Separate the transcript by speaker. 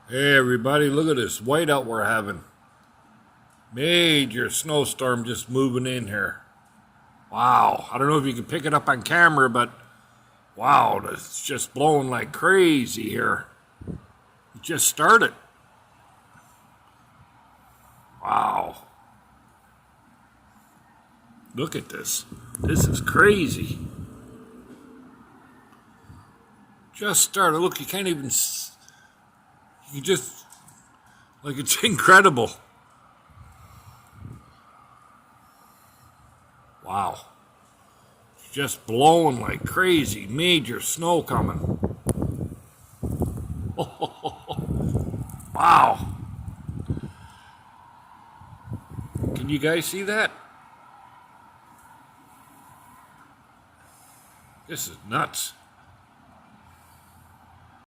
Speaker 1: Hey everybody, look at this whiteout we're having. Major snowstorm just moving in here. Wow, I don't know if you can pick it up on camera, but wow, it's just blowing like crazy here. It just started. Wow. Look at this. This is crazy. Just started. Look, you can't even. You just. Like, it's incredible. Wow. It's just blowing like crazy. Major snow coming. Wow. Can you guys see that? This is nuts.